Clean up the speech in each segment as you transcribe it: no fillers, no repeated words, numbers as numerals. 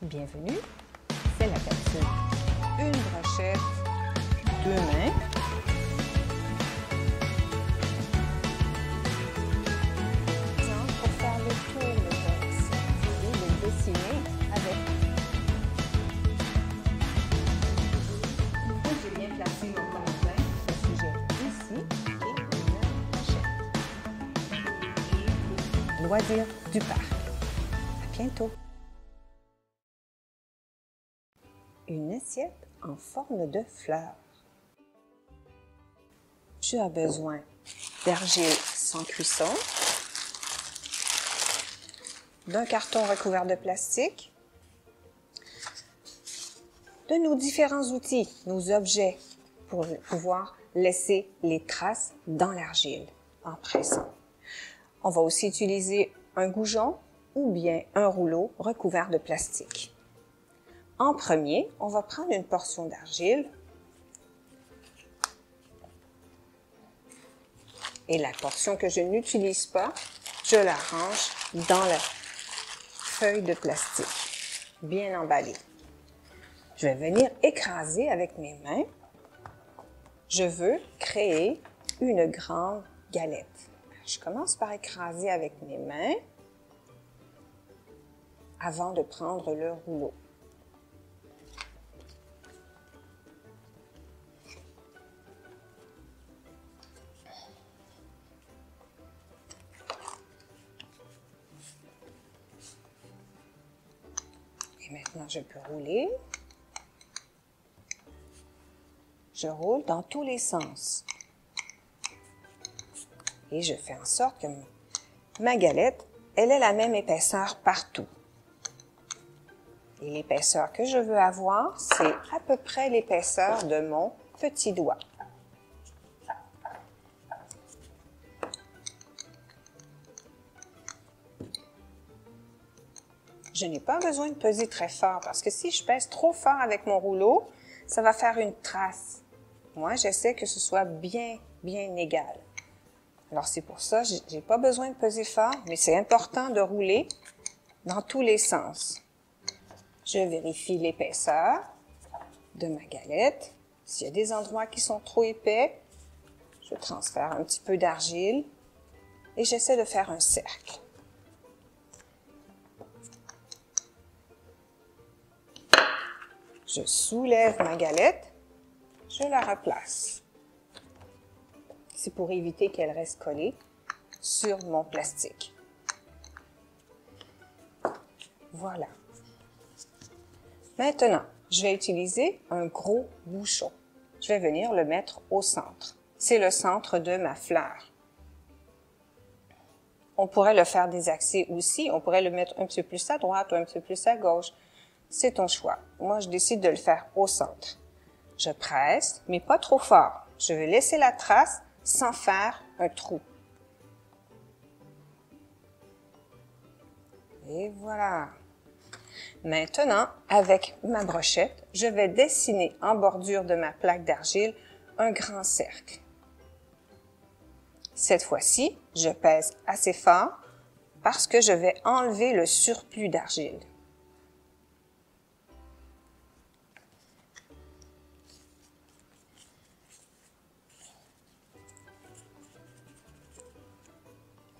Bienvenue, c'est la capsule Une brochette, deux mains. Pour faire le tour de votre assiette, vous allez le dessiner avec. Une fois que j'ai bien placé mon compte-pain, je sujet ici et une brochette. Loisirs du parc. À bientôt. Une assiette en forme de fleur. Tu as besoin d'argile sans cuisson, d'un carton recouvert de plastique, de nos différents outils, nos objets pour pouvoir laisser les traces dans l'argile en pressant. On va aussi utiliser un goujon ou bien un rouleau recouvert de plastique. En premier, on va prendre une portion d'argile et la portion que je n'utilise pas, je la range dans la feuille de plastique, bien emballée. Je vais venir écraser avec mes mains. Je veux créer une grande galette. Je commence par écraser avec mes mains avant de prendre le rouleau. Et maintenant, je peux rouler. Je roule dans tous les sens. Et je fais en sorte que ma galette, elle ait la même épaisseur partout. Et l'épaisseur que je veux avoir, c'est à peu près l'épaisseur de mon petit doigt. Je n'ai pas besoin de peser très fort parce que si je pèse trop fort avec mon rouleau, ça va faire une trace. Moi, j'essaie que ce soit bien égal. Alors, c'est pour ça, je n'ai pas besoin de peser fort, mais c'est important de rouler dans tous les sens. Je vérifie l'épaisseur de ma galette. S'il y a des endroits qui sont trop épais, je transfère un petit peu d'argile et j'essaie de faire un cercle. Je soulève ma galette, je la replace. C'est pour éviter qu'elle reste collée sur mon plastique. Voilà. Maintenant, je vais utiliser un gros bouchon. Je vais venir le mettre au centre. C'est le centre de ma fleur. On pourrait le faire désaxer aussi. On pourrait le mettre un petit peu plus à droite ou un petit peu plus à gauche. C'est ton choix. Moi, je décide de le faire au centre. Je presse, mais pas trop fort. Je vais laisser la trace sans faire un trou. Et voilà. Maintenant, avec ma brochette, je vais dessiner en bordure de ma plaque d'argile un grand cercle. Cette fois-ci, je pèse assez fort parce que je vais enlever le surplus d'argile.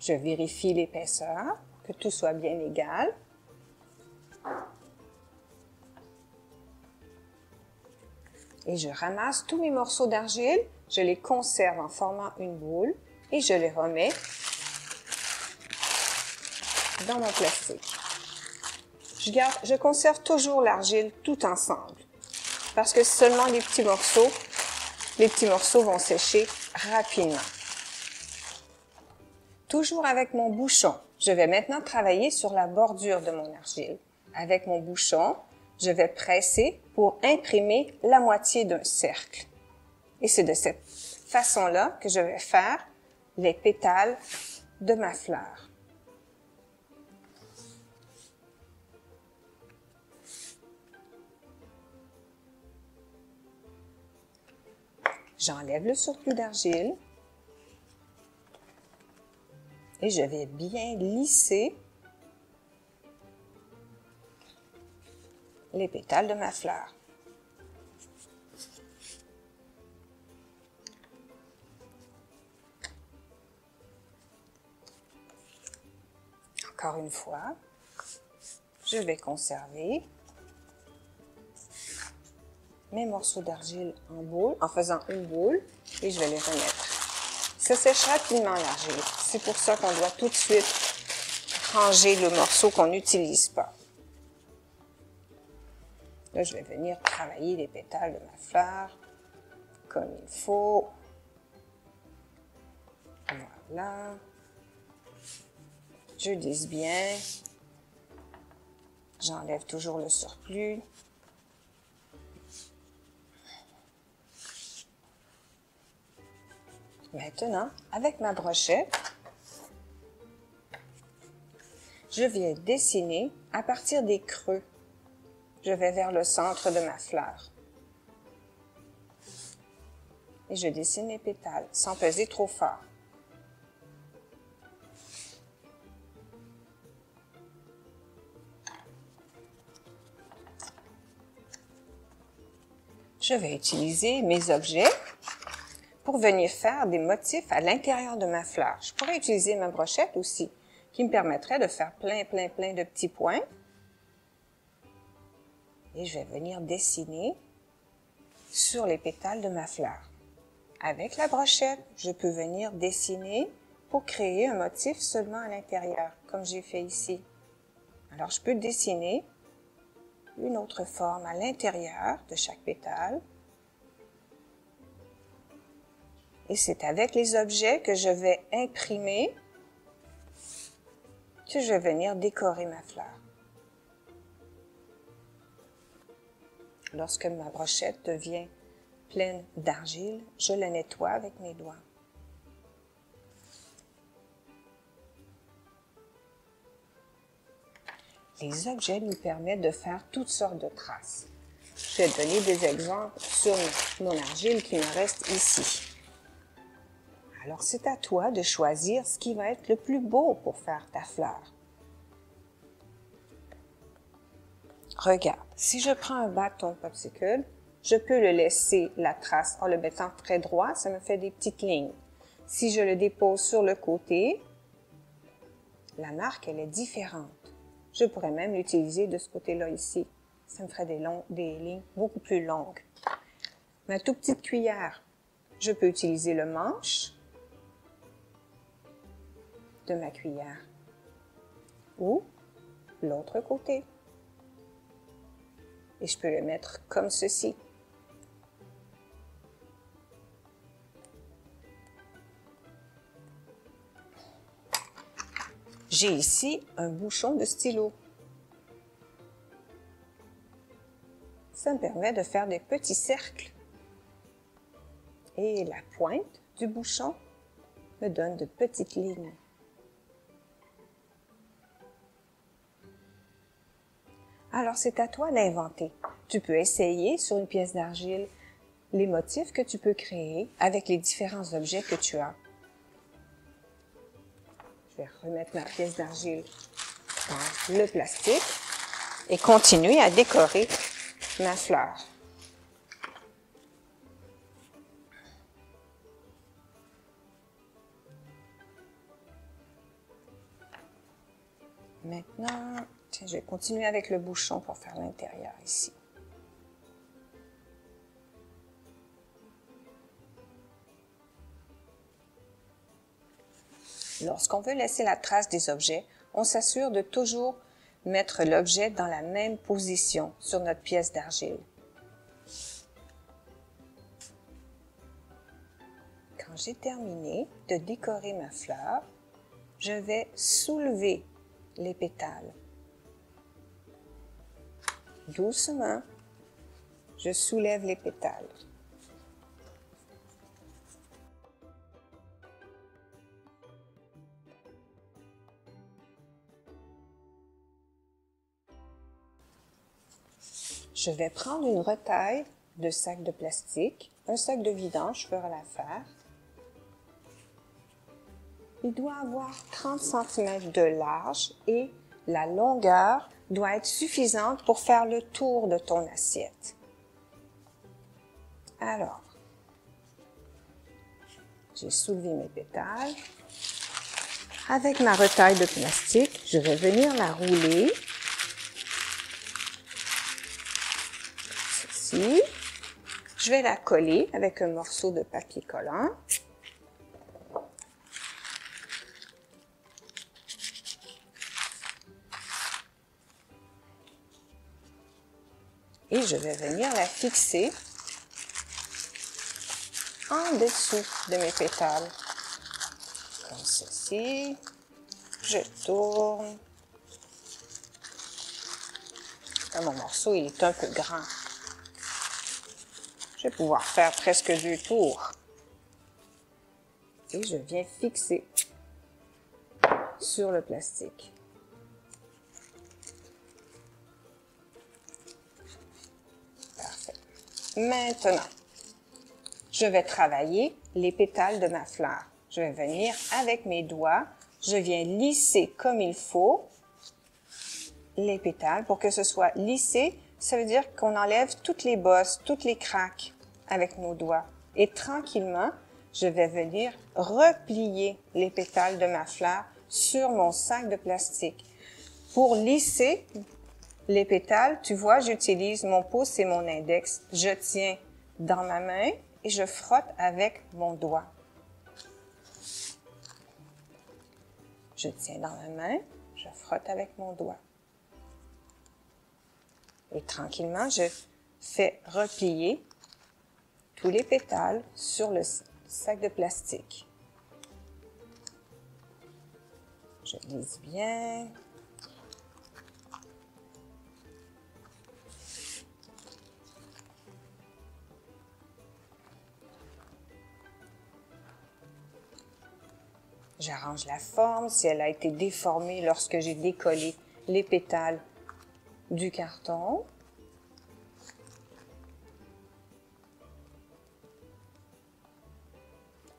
Je vérifie l'épaisseur, que tout soit bien égal. Et je ramasse tous mes morceaux d'argile, je les conserve en formant une boule et je les remets dans mon plastique. Je conserve toujours l'argile tout ensemble parce que seulement les petits morceaux vont sécher rapidement. Toujours avec mon bouchon, je vais maintenant travailler sur la bordure de mon argile. Avec mon bouchon, je vais presser pour imprimer la moitié d'un cercle. Et c'est de cette façon-là que je vais faire les pétales de ma fleur. J'enlève le surplus d'argile. Et je vais bien lisser les pétales de ma fleur. Encore une fois, je vais conserver mes morceaux d'argile en boule, en faisant une boule, et je vais les remettre. Ça sèche rapidement l'argile. C'est pour ça qu'on doit tout de suite ranger le morceau qu'on n'utilise pas. Là, je vais venir travailler les pétales de ma fleur comme il faut. Voilà. Je lisse bien. J'enlève toujours le surplus. Maintenant, avec ma brochette, je viens dessiner à partir des creux. Je vais vers le centre de ma fleur. Et je dessine les pétales sans peser trop fort. Je vais utiliser mes objets pour venir faire des motifs à l'intérieur de ma fleur. Je pourrais utiliser ma brochette aussi, qui me permettrait de faire plein de petits points. Et je vais venir dessiner sur les pétales de ma fleur. Avec la brochette, je peux venir dessiner pour créer un motif seulement à l'intérieur, comme j'ai fait ici. Alors, je peux dessiner une autre forme à l'intérieur de chaque pétale. Et c'est avec les objets que je vais imprimer que je vais venir décorer ma fleur. Lorsque ma brochette devient pleine d'argile, je la nettoie avec mes doigts. Les objets nous permettent de faire toutes sortes de traces. Je vais donner des exemples sur mon argile qui me reste ici. Alors, c'est à toi de choisir ce qui va être le plus beau pour faire ta fleur. Regarde, si je prends un bâton popsicle, je peux le laisser la trace en le mettant très droit, ça me fait des petites lignes. Si je le dépose sur le côté, la marque, elle est différente. Je pourrais même l'utiliser de ce côté-là ici. Ça me ferait des lignes beaucoup plus longues. Ma toute petite cuillère, je peux utiliser le manche de ma cuillère ou l'autre côté. Et je peux le mettre comme ceci. J'ai ici un bouchon de stylo. Ça me permet de faire des petits cercles. Et la pointe du bouchon me donne de petites lignes. Alors, c'est à toi d'inventer. Tu peux essayer sur une pièce d'argile les motifs que tu peux créer avec les différents objets que tu as. Je vais remettre ma pièce d'argile dans le plastique et continuer à décorer ma fleur. Maintenant, tiens, je vais continuer avec le bouchon pour faire l'intérieur ici. Lorsqu'on veut laisser la trace des objets, on s'assure de toujours mettre l'objet dans la même position sur notre pièce d'argile. Quand j'ai terminé de décorer ma fleur, je vais soulever les pétales. Doucement, je soulève les pétales. Je vais prendre une retaille de sac de plastique, un sac de vidange fera l'affaire. Il doit avoir 30 cm de large et la longueur doit être suffisante pour faire le tour de ton assiette. Alors, j'ai soulevé mes pétales. Avec ma retaille de plastique, je vais venir la rouler. Ceci. Je vais la coller avec un morceau de papier collant. Et je vais venir la fixer en dessous de mes pétales. Comme ceci. Je tourne. Là, mon morceau, il est un peu grand. Je vais pouvoir faire presque 2 tours. Et je viens fixer sur le plastique. Parfait. Maintenant, je vais travailler les pétales de ma fleur. Je vais venir avec mes doigts, je viens lisser comme il faut les pétales pour que ce soit lissé. Ça veut dire qu'on enlève toutes les bosses, toutes les craques avec nos doigts. Et tranquillement, je vais venir replier les pétales de ma fleur sur mon sac de plastique. Pour lisser les pétales, tu vois, j'utilise mon pouce et mon index. Je tiens dans ma main et je frotte avec mon doigt. Je tiens dans ma main, je frotte avec mon doigt. Et tranquillement, je fais replier tous les pétales sur le sac de plastique. Je lisse bien. J'arrange la forme si elle a été déformée lorsque j'ai décollé les pétales du carton.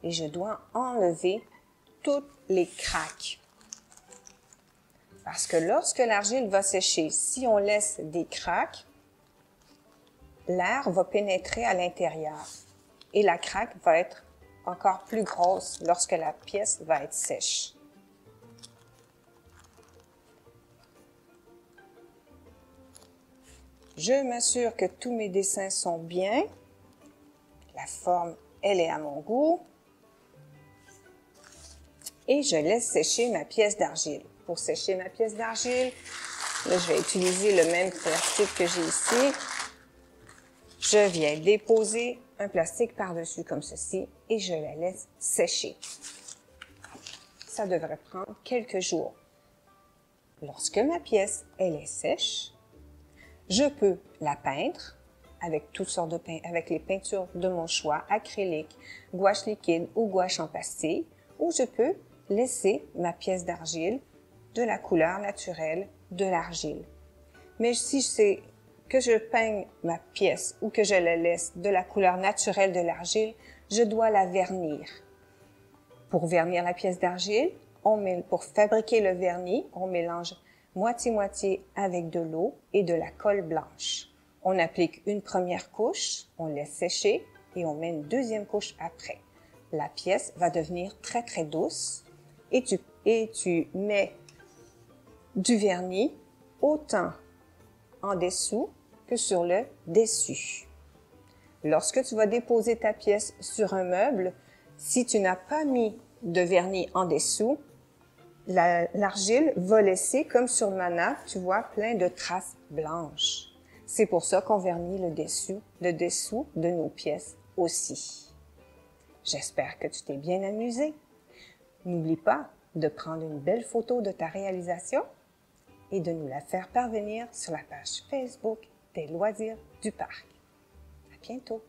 Et je dois enlever toutes les craques. Parce que lorsque l'argile va sécher, si on laisse des craques, l'air va pénétrer à l'intérieur. Et la craque va être encore plus grosse lorsque la pièce va être sèche. Je m'assure que tous mes dessins sont bien. La forme, elle est à mon goût. Et je laisse sécher ma pièce d'argile. Pour sécher ma pièce d'argile, là, je vais utiliser le même plastique que j'ai ici. Je viens déposer un plastique par-dessus comme ceci et je la laisse sécher. Ça devrait prendre quelques jours. Lorsque ma pièce, elle est sèche, je peux la peindre avec toutes sortes de avec les peintures de mon choix, acrylique, gouache liquide ou gouache en pastille, ou je peux laisser ma pièce d'argile de la couleur naturelle de l'argile. Mais si c'est que je peigne ma pièce ou que je la laisse de la couleur naturelle de l'argile, je dois la vernir. Pour vernir la pièce d'argile, pour fabriquer le vernis, on mélange moitié-moitié avec de l'eau et de la colle blanche. On applique une première couche, on laisse sécher et on met une deuxième couche après. La pièce va devenir très très douce et tu mets du vernis autant en dessous que sur le dessus. Lorsque tu vas déposer ta pièce sur un meuble, si tu n'as pas mis de vernis en dessous, l'argile va laisser, comme sur ma nappe, tu vois, plein de traces blanches. C'est pour ça qu'on vernit le dessous de nos pièces aussi. J'espère que tu t'es bien amusé. N'oublie pas de prendre une belle photo de ta réalisation et de nous la faire parvenir sur la page Facebook des loisirs du parc. À bientôt!